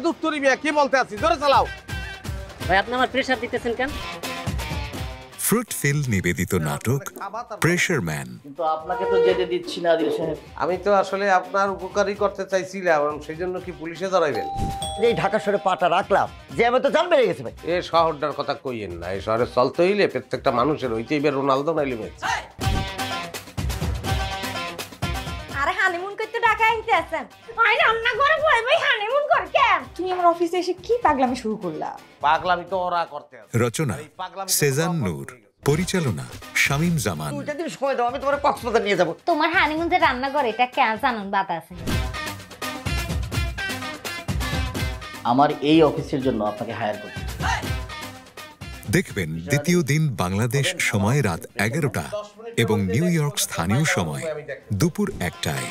দুত্তরি মিয়া কি বলতে আছি জোরে চালাও ভাই আপনি আমার প্রেসার দিতেছেন কেন ফ্রুটফিল নিবেদিত নাটক প্রেসার ম্যান। কিন্তু আপনাকে তো যেতে দিচ্ছি না আদিল সাহেব। আমি তো আসলে আপনার উপকারই করতে চাইছিলাম সেই জন্য কি পুলিশে ধরাইবেন এই ঢাকা শহরে পাটা রাখলাম যে আমি তো জান বেড়ে গেছে ভাই। এ শহরটার কথা কইয়েন না এই শহরে চলতে হইলে প্রত্যেকটা মানুষের হইতেই বে রোনালদো নাইলে মেসি আরে হানিমুন করতে ঢাকা আনতে আছেন আই রান্না করে বই বই হানিমুন কর কেন তুমি আমার অফিসে এসে কি পাগলামি শুরু করলা পাগলামি তো ওরা করতে আছে রচনা সেজান নূর, পরিচালনা শামীম জামান। দুইটা দিন সময় দাও আমি তোমার কক্সবাজার নিয়ে যাব। তোমার হানিমুন যে রান্না করে এটা কেন জানুন বাতাসে আমার এই অফিসের জন্য আপনাকে হায়ার করতে দেখবেন দ্বিতীয় দিন বাংলাদেশ সময় রাত 11টা এবং নিউ ইয়র্ক স্থানীয় সময় দুপুর 1টায়।